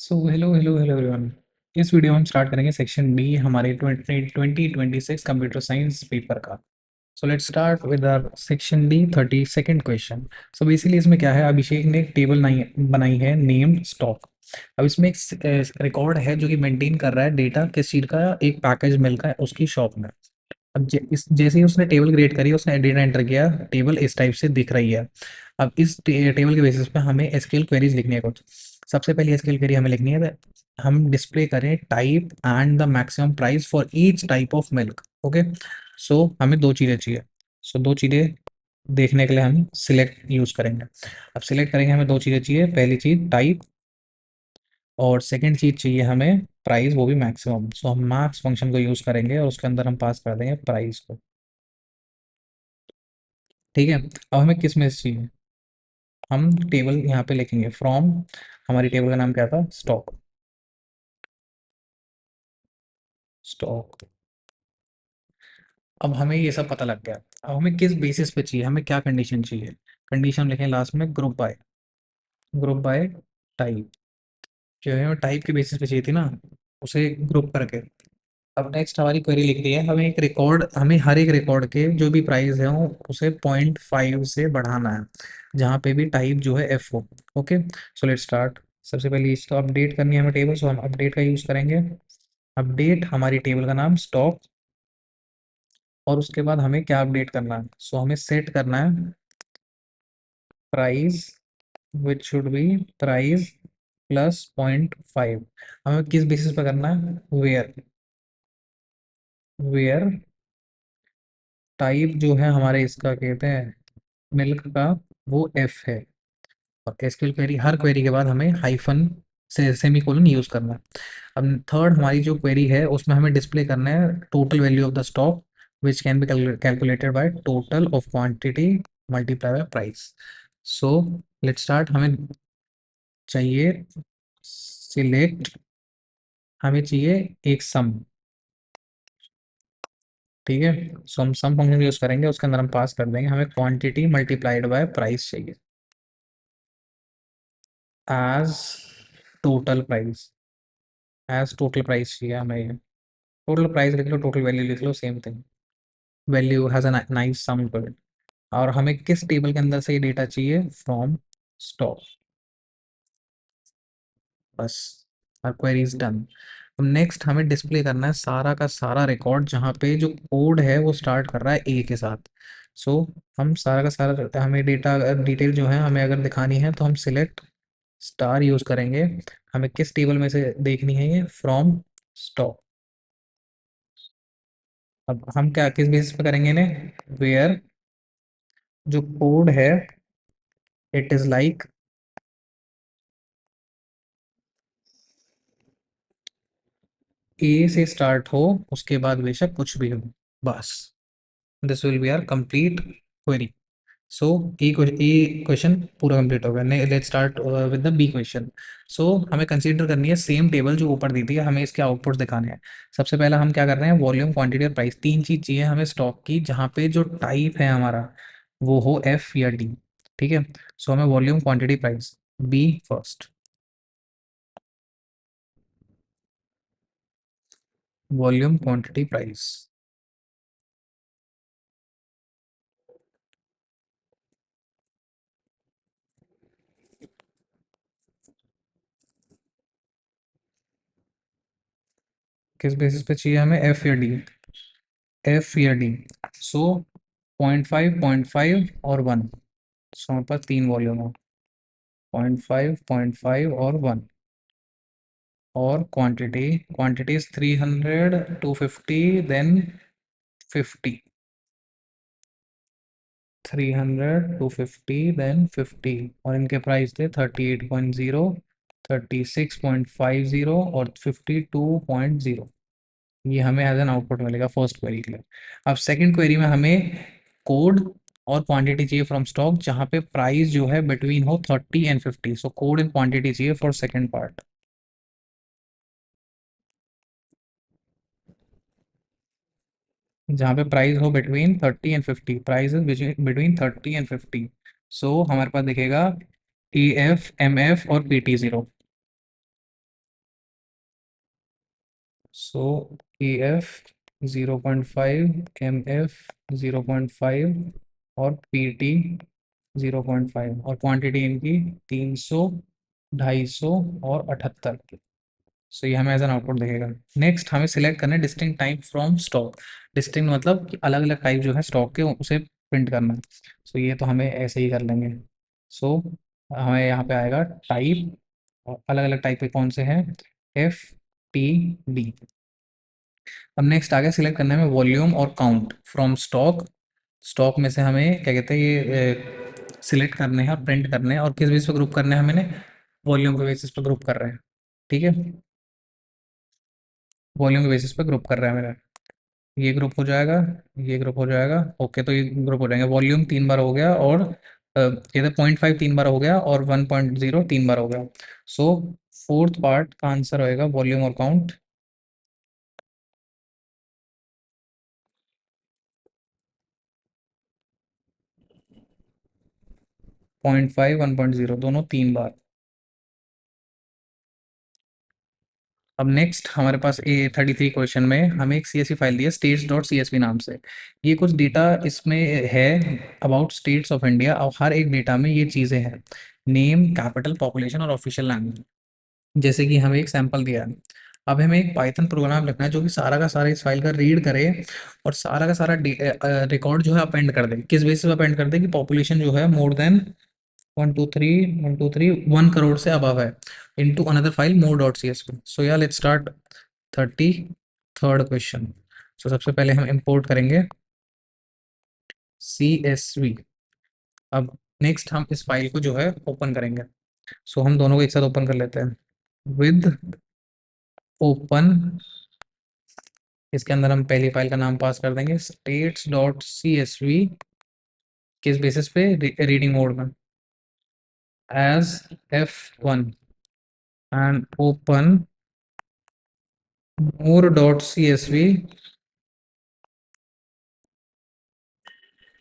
So hello hello hello everyone. इस video में हम स्टार्ट करेंगे सेक्शन डी हमारे 2026 कंप्यूटर साइंस पेपर का। So let's start with our section D 32nd question. So basically इसमें क्या है, अभिषेक ने एक टेबल बनाई है नेम्ड स्टॉक। अब इसमें एक रिकॉर्ड है जो कि मेंटेन कर रहा है डेटा किस चीज़ का, एक पैकेज मिल्क है उसकी शॉप में। अब जैसे ही उसने टेबल क्रिएट करी, उसने डेटा एंटर किया, टेबल इस टाइप से दिख रही है। अब इस टेबल के बेसिस पे हमें एसक्यूएल क्वेरीज लिखनी है कुछ। सबसे पहली एसक्यूएल क्वेरी हमें लिखनी है हम डिस्प्ले करें type and the maximum price for each type of milk. Okay. So हमें दो चीज़ें चाहिए। सो दो चीज़ें देखने के लिए हम सिलेक्ट यूज़ करेंगे। अब सिलेक्ट करेंगे, हमें दो चीज़ें चाहिए, पहली चीज़ टाइप और सेकंड चीज़ चाहिए हमें प्राइस, वो भी मैक्सिमम। सो हम मैक्स फंक्शन को यूज़ करेंगे और उसके अंदर हम पास कर देंगे प्राइस को। ठीक है। अब हमें किस में से चाहिए, हम टेबल यहाँ पे लिखेंगे फ्रॉम। हमारी टेबल का नाम क्या था, स्टॉक। स्टॉक। अब हमें ये सब पता लग गया। अब हमें किस बेसिस पे चाहिए, हमें क्या कंडीशन चाहिए। कंडीशन लिखें लास्ट में, group by. Group by type. जो है टाइप के बेसिस पे चाहिए थी ना, उसे ग्रुप करके। अब नेक्स्ट हमारी क्वेरी लिख दी है, हमें एक रिकॉर्ड, हमें हर एक रिकॉर्ड के जो भी प्राइस है वो उसे 0.5 से बढ़ाना है, जहाँ पे भी टाइप जो है एफ हो। ओके। So let start. सबसे पहले इसको अपडेट करनी है हमें टेबल, सो हम अपडेट का यूज़ करेंगे। अपडेट हमारी टेबल का नाम स्टॉक। और उसके बाद हमें क्या अपडेट करना है, सो हमें सेट करना है price, which should be price plus 0.5। हमें किस बेसिस पे करना है, वेयर। वेयर टाइप जो है हमारे इसका कहते हैं मिल्क का, वो एफ है। और एसक्यूएल क्वेरी, हर क्वेरी के बाद हमें हाइफन से सेमी कोलन यूज करना है। अब थर्ड हमारी जो क्वेरी है उसमें हमें डिस्प्ले करना है total value of the stock which can be calculated by total of quantity multiply by price. So let's start. हमें चाहिए सिलेक्ट, हमें चाहिए एक सम। ठीक है। सो हम सम फंक्शन यूज करेंगे, उसके अंदर हम पास कर देंगे, हमें क्वांटिटी मल्टीप्लाइड बाय प्राइस चाहिए as total price. As total price चाहिए हमें ये। टोटल प्राइस लिख लो, टोटल वैल्यू लिख लो, same thing. Value has a nice sum to it. और हमें किस टेबल के अंदर से ये डेटा चाहिए, फ्रॉम स्टॉक। बस, और क्वेरी इज डन। अब नेक्स्ट हमें डिस्प्ले करना है सारा का सारा रिकॉर्ड जहाँ पे जो कोड है वो स्टार्ट कर रहा है ए के साथ। सो हम सारा का सारा, हमें डेटा डिटेल जो है हमें अगर दिखानी है तो हम सिलेक्ट स्टार यूज करेंगे। हमें किस टेबल में से देखनी है, ये फ्रॉम स्टॉक। अब हम क्या किस बेसिस पे करेंगे इन्हें, वेयर जो कोड है इट इज लाइक ए से स्टार्ट हो, उसके बाद बेशक कुछ भी हो, बस। This will be our complete query. So A question पूरा कंप्लीट हो गया। Let's start with the B question. So हमें कंसीडर करनी है सेम टेबल जो ऊपर दी थी, हमें इसके आउटपुट्स दिखाने हैं। सबसे पहला हम क्या कर रहे हैं, वॉल्यूम क्वांटिटी और प्राइस, तीन चीज चाहिए हमें स्टॉक की, जहाँ पे जो टाइप है हमारा वो हो एफ या डी। ठीक है। सो हमें volume quantity price, B first. Volume quantity price किस बेसिस पे चाहिए हमें, एफ या डी। एफ या डी। सो 0.5, 0.5 और 1। सो हमारे पास तीन वॉल्यूम है, 0.5, 0.5 और 1। और quantity, quantity is 300, 250, then 50। 300, 250, then 50। और इनके प्राइस थे 38.0, 36.50 और 52.0। ये हमें एज एन आउटपुट मिलेगा फर्स्ट क्वेरी के लिए। अब सेकंड क्वेरी में हमें कोड और क्वांटिटी चाहिए फ्रॉम स्टॉक, जहाँ पे प्राइस जो है बिटवीन हो 30 and 50। So code and quantity चाहिए फॉर सेकंड पार्ट, जहाँ पे प्राइस हो between 30 and 50। Price is between 30 and 50। So हमारे पास दिखेगा ई एफ, एम एफ और P T zero. So A F 0.5, M F 0.5 और पी टी 0.5 और क्वांटिटी इनकी 300, 250 और 78। सो ये हमें एज एन आउटपुट दिखेगा। नेक्स्ट हमें सिलेक्ट करना है distinct type from stock. Distinct मतलब कि अलग अलग टाइप जो है स्टॉक के उसे प्रिंट करना है। सो ये तो हमें ऐसे ही कर लेंगे। सो हमें यहाँ पे आएगा टाइप, और अलग अलग टाइप के कौन से हैं, एफ टी डी। अब नेक्स्ट आ गया सिलेक्ट करने में वॉल्यूम और काउंट फ्रॉम स्टॉक। स्टॉक में से हमें क्या कहते हैं ये सिलेक्ट करने हैं और प्रिंट करने हैं, और किस बेसिस पे ग्रुप करने हैं, मैंने वॉल्यूम के बेसिस पे ग्रुप कर रहे हैं। ठीक है, वॉल्यूम के बेसिस पे ग्रुप कर रहा है मेरा। ये ग्रुप हो जाएगा, ये ग्रुप हो जाएगा। ओके, तो ये ग्रुप हो जाएंगे। वॉल्यूम 3 बार हो गया, और कहते 0.5 3 बार हो गया, और 1.0 3 बार हो गया। सो फोर्थ पार्ट का आंसर होएगा वॉल्यूम और काउंट। 0.5 1.0 दोनों 3 बार। अब नेक्स्ट हमारे पास A33 क्वेश्चन में हमें एक CSV फाइल दी है states.csv नाम से। ये कुछ डेटा इसमें है अबाउट स्टेट्स ऑफ इंडिया, और हर एक डेटा में ये चीज़ें हैं, नेम, कैपिटल, पॉपुलेशन और ऑफिशियल लैंग्वेज। जैसे कि हमें एक सैंपल दिया है। अब हमें एक पाइथन प्रोग्राम लिखना है जो कि सारा का सारा इस फाइल का रीड करे, और सारा का सारा रिकॉर्ड जो है अपेंड कर दे। किस बेसिस पे अपेंड कर दे कि पॉपुलेशन जो है मोर देन 1 करोड़ से अबव है, इनटू अनदर फाइल मोर डॉट सी एस पी। सो या लेट्स स्टार्ट 33rd क्वेश्चन। सो सबसे पहले हम इंपोर्ट करेंगे CSV। अब नेक्स्ट हम इस फाइल को जो है ओपन करेंगे। सो हम दोनों को एक साथ ओपन कर लेते हैं। विद ओपन, इसके अंदर हम पहली फाइल का नाम पास कर देंगे states.csv। किस बेसिस पे, रीडिंग मोड में, as F1, and open more.csv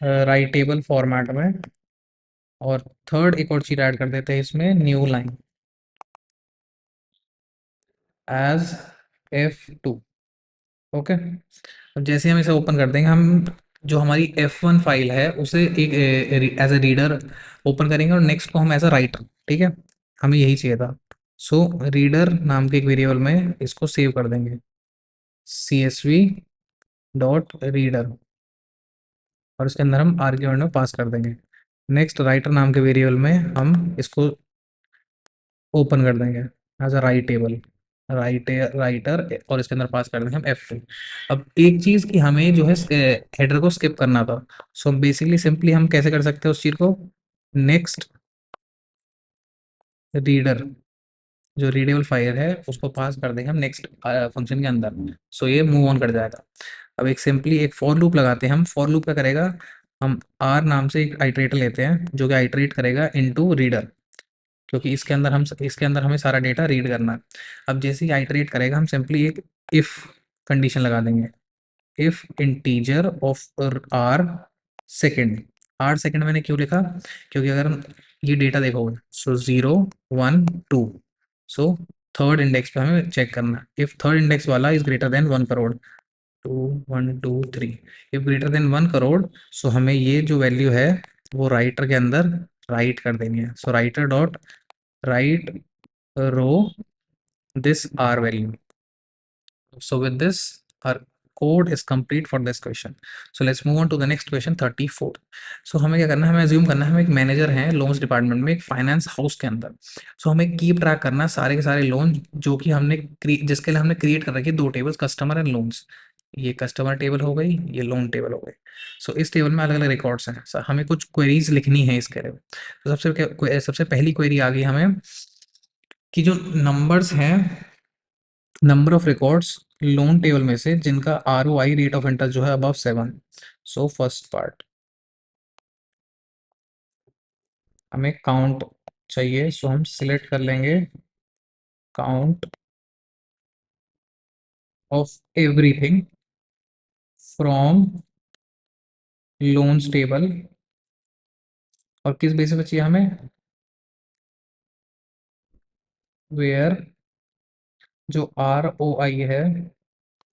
writable format में। और थर्ड एक और चीज ऐड कर देते हैं इसमें, new line as F2। Okay, अब जैसे हम इसे ओपन कर देंगे, हम जो हमारी F1 फाइल है उसे एक एज ए रीडर ओपन करेंगे, और नेक्स्ट को हम एज अ राइटर। ठीक है, हमें यही चाहिए था। सो रीडर नाम के एक वेरिएबल में इसको सेव कर देंगे, CSV.reader, और इसके अंदर हम आर्ग्यूमेंट में पास कर देंगे। नेक्स्ट राइटर नाम के वेरिएबल में हम इसको ओपन कर देंगे एज अ राइटेबल, राइटर, और इसके अंदर पास कर देंगे हम F2। अब एक चीज कि हमें जो है हेडर को स्किप करना था। सो बेसिकली सिंपली हम कैसे कर सकते हैं उस चीज को, नेक्स्ट रीडर, जो रीडेबल फाइल है उसको पास कर देंगे हम नेक्स्ट फंक्शन के अंदर। सो ये मूव ऑन कर जाएगा। अब एक सिंपली एक फॉर लूप लगाते हैं हम। फॉर लूप क्या करेगा, हम आर नाम से एक आइटरेटर लेते हैं जो कि आइटरेट करेगा इनटू रीडर, क्योंकि इसके अंदर हमें सारा डेटा रीड करना है। अब जैसे ही आइटरेट करेगा, हम सिंपली एक इफ कंडीशन लगा देंगे, if integer of R second. R second मैंने क्यों लिखा, क्योंकि अगर हम ये डेटा देखोगे, सो 0 1 2, सो थर्ड इंडेक्स पे हमें चेक करना है। इफ थर्ड इंडेक्स वाला is greater than 1 crore, 2 1 2 3, if greater than 1 crore, so हमें ये जो वैल्यू है वो राइटर के अंदर राइट कर देनी है। So writer dot write row this R value. So with this, our code is complete for this question. So let's move on to the next question 34। So हमें क्या करना है, हमें अज्यूम करना है हम एक मैनेजर हैं लोन्स डिपार्टमेंट में, एक फाइनेंस हाउस के अंदर। सो हमें कीप ट्रैक करना है सारे के सारे लोन जो कि जिसके लिए हमने क्रिएट कर रखी है दो टेबल्स, कस्टमर एंड लोन्स। ये कस्टमर टेबल हो गई, ये लोन टेबल हो गई। सो इस टेबल में अलग अलग रिकॉर्ड्स हैं। हमें कुछ क्वेरीज लिखनी है इसके लिए। तो सबसे पहली क्वेरी आ गई हमें कि जो नंबर्स हैं, number of records loan table में से जिनका ROI, रेट ऑफ इंटरेस्ट जो है अबव 7। सो फर्स्ट पार्ट हमें काउंट चाहिए। सो हम सिलेक्ट कर लेंगे count of everything from loans table, और किस बेसिस पे चाहिए हमें, वेयर जो ROI है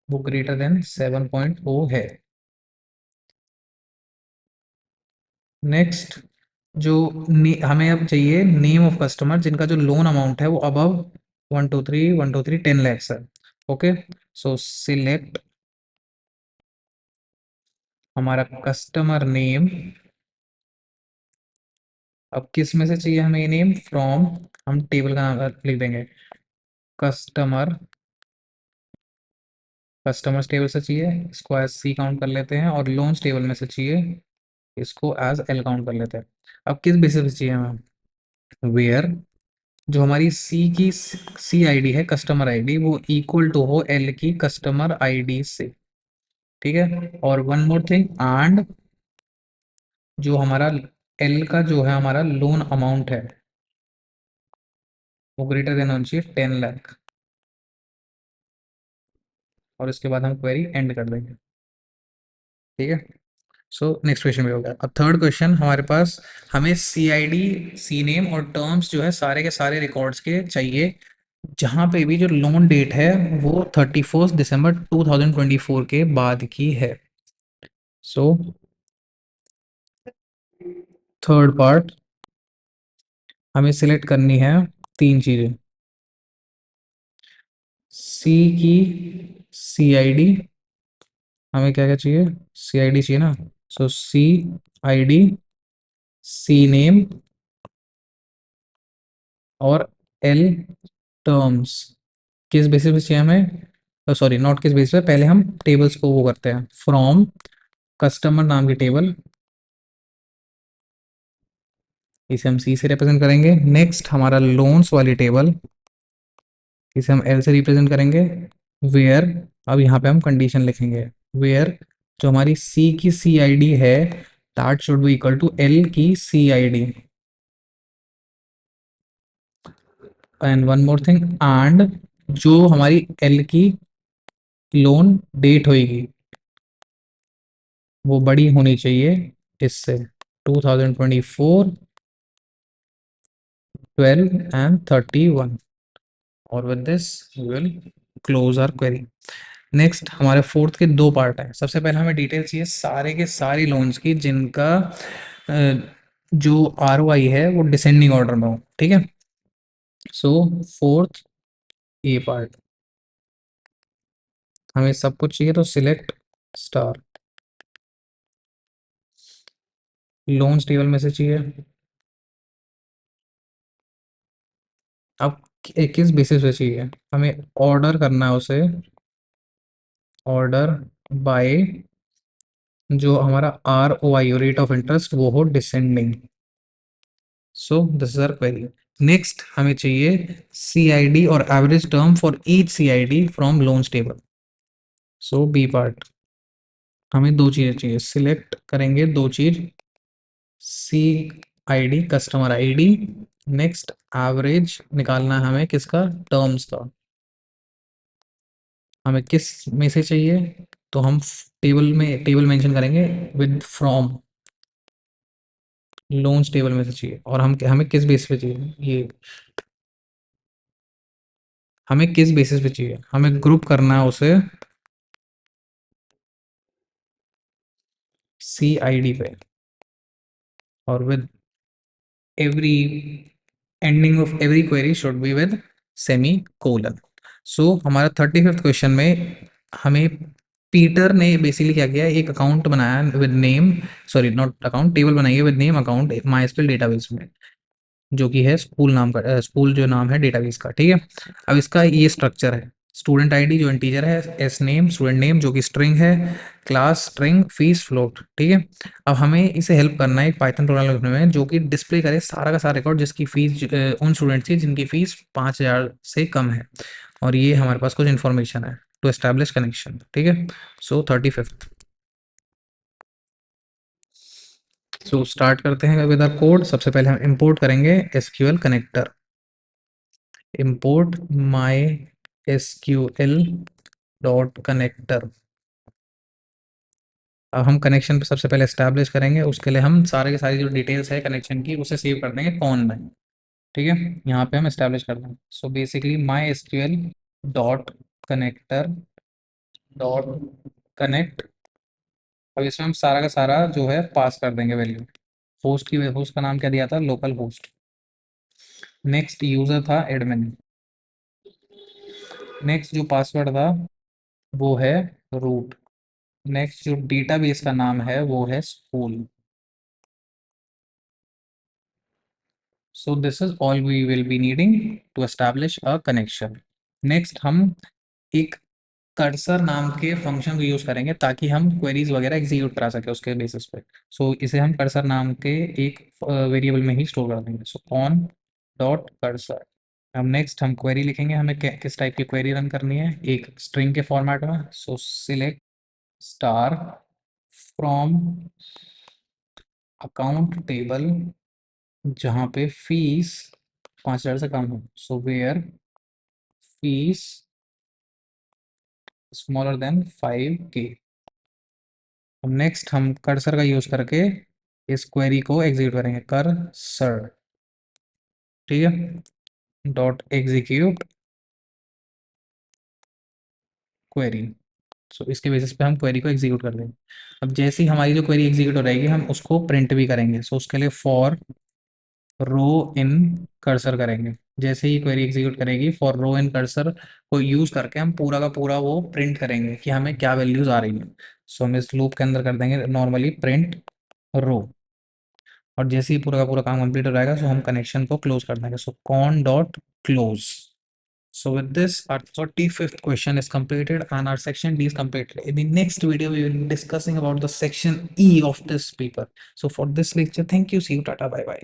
वो ग्रेटर देन 7.0 है। नेक्स्ट, जो हमें अब चाहिए नेम ऑफ कस्टमर जिनका जो लोन अमाउंट है वो अबव 10 है। ओके, सो सिलेक्ट हमारा कस्टमर नेम। अब किस में से चाहिए हमें ये नेम? फ्रॉम, हम टेबल का नाम लिख देंगे कस्टमर। कस्टमर्स टेबल से चाहिए, इसको एज सी काउंट कर लेते हैं, और लोन्स टेबल में से चाहिए, इसको एज एल काउंट कर लेते हैं। अब किस बेसिस पे चाहिए हमें? वेयर जो हमारी सी की सी आईडी है, कस्टमर आईडी, वो इक्वल टू हो एल की कस्टमर आईडी से। ठीक है, और वन मोर थिंग, एंड जो हमारा एल का जो है हमारा लोन अमाउंट है वो ग्रेटर देन होना चाहिए 10 लाख। और इसके बाद हम क्वेरी एंड कर देंगे। ठीक है, सो नेक्स्ट क्वेश्चन भी हो गया। अब थर्ड क्वेश्चन हमारे पास, हमें सी आई डी, सी नेम और टर्म्स जो है सारे के सारे रिकॉर्ड्स के चाहिए, जहाँ पे भी जो लोन डेट है वो 31 दिसंबर 2024 के बाद की है। सो थर्ड पार्ट, हमें सिलेक्ट करनी है तीन चीज़ें। सी की सी आई डी, हमें क्या क्या चाहिए? सी आई डी चाहिए ना, सो सी आई डी, सी नेम और एल टर्म्स। किस बेसिस पे चाहिए हमें? सॉरी, नॉट किस बेसिस पे, पहले हम टेबल्स को वो करते हैं। फ्रॉम कस्टमर नाम की टेबल, इसे हम सी से रिप्रेजेंट करेंगे। नेक्स्ट हमारा लोन्स वाली टेबल, इसे हम एल से रिप्रेजेंट करेंगे। वेयर, अब यहाँ पे हम कंडीशन लिखेंगे, वेयर जो हमारी सी की सी आई डी है that should be equal to L की C I D. And one more thing, and जो हमारी एल की लोन डेट होगी वो बड़ी होनी चाहिए इससे, 2024, 12 एंड 31। और with this we will close our query. Next हमारे फोर्थ के दो पार्ट हैं। सबसे पहले हमें डिटेल चाहिए सारे के सारी लोन्स की जिनका जो आर ओ आई है वो डिसेंडिंग ऑर्डर में हो। ठीक है, सो फोर्थ ए पार्ट, हमें सब कुछ चाहिए, तो सिलेक्ट स्टार। लोन्स टेबल में से चाहिए। अब किस बेसिस पे चाहिए? हमें ऑर्डर करना है उसे, ऑर्डर बाय जो हमारा R O I rate of interest वो हो descending. So this is our query. Next हमें चाहिए सी आई डी और average term for each C I D from loans table. So B part, हमें दो चीज़ें चाहिए, सिलेक्ट करेंगे दो चीज़, C I D customer I D, next average निकालना है हमें किसका? टर्म्स का। हमें किस में से चाहिए? तो हम टेबल में टेबल मेंशन करेंगे विद फ्रॉम, लोन्स टेबल में से चाहिए। और हम हमें किस बेस पे चाहिए ये? हमें किस बेसिस पे चाहिए? हमें ग्रुप करना है उसे सी आई डी पे, और with every ending of every query should be with semicolon. So हमारा 35th क्वेश्चन में हमें पीटर ने बेसिकली क्या किया, एक अकाउंट बनाया with name, sorry not account, table बनाई है विद नेम अकाउंट माइस्क्वेल डेटाबेस में, जो कि है स्कूल नाम का, स्कूल जो नाम है डेटाबेस का। ठीक है, अब इसका ये स्ट्रक्चर है, स्टूडेंट आईडी जो इंटीजर है, एस नेम स्टूडेंट नेम जो कि स्ट्रिंग है, क्लास स्ट्रिंग, फीस फ्लोट। ठीक है, अब हमें इसे हेल्प करना है एक पाइथन प्रोग्राम लिखने में जो कि डिस्प्ले करे सारा का सारा रिकॉर्ड जिसकी फीस उन स्टूडेंट्स की जिनकी फीस 5,000 से कम है। और ये हमारे पास कुछ इन्फॉर्मेशन है टू एस्टैब्लिश कनेक्शन। ठीक है, सो 35th, सो स्टार्ट करते हैं विद आवर कोड। सबसे पहले हम इंपोर्ट करेंगे SQL connector, import mysql dot connector. अब हम कनेक्शन पे सबसे पहले एस्टैब्लिश करेंगे, उसके लिए हम सारे के सारी जो डिटेल्स है कनेक्शन की उसे सेव कर देंगे कॉन में। ठीक है, यहाँ पे हम एस्टैब्लिश कर देंगे, so basically my S Q L dot connector dot connect. अब इसमें हम सारा का सारा जो है पास कर देंगे वैल्यू। होस्ट का नाम क्या दिया था, लोकल होस्ट। नेक्स्ट यूजर था एडमिन। नेक्स्ट जो पासवर्ड था वो है रूट। नेक्स्ट जो डेटाबेस का नाम है वो है school. So this is all we will be needing to establish a connection. Next हम एक कर्सर नाम के फंक्शन को यूज करेंगे ताकि हम क्वेरीज वगैरह एग्जीक्यूट करा सके उसके बेसिस पे। सो इसे हम कर्सर नाम के एक वेरिएबल में ही स्टोर कर देंगे। So on dot cursor. अब नेक्स्ट हम क्वेरी लिखेंगे, हमें किस टाइप की क्वेरी रन करनी है, एक स्ट्रिंग के फॉर्मेट में। So select star from account table जहाँ पे फीस 5,000 से कम हो। So where fees smaller than 5K। अब नेक्स्ट हम कर्सर का यूज करके इस क्वेरी को एग्जीक्यूट करेंगे, कर सर। ठीक है, डॉट एग्जीक्यूट क्वेरी। सो इसके बेसिस पे हम क्वेरी को एग्जीक्यूट कर देंगे। अब जैसे ही हमारी जो क्वेरी एग्जीक्यूट हो जाएगी हम उसको प्रिंट भी करेंगे। सो उसके लिए फॉर रो इन कर्सर करेंगे। जैसे ही क्वेरी एग्जीक्यूट करेगी फॉर रो इन कर्सर को यूज करके हम पूरा का पूरा वो प्रिंट करेंगे कि हमें क्या वैल्यूज आ रही है। सो हम इस लूप के अंदर कर देंगे नॉर्मली प्रिंट रो। और जैसे ही पूरा का पूरा काम कंप्लीट हो जाएगा सो हम कनेक्शन को क्लोज कर देंगे। So con dot close. So with this, our 35th question is completed and our section D is completed. In the next video, we will be discussing about the section E of this paper. So for this lecture, thank you. See you. Tata. Bye bye.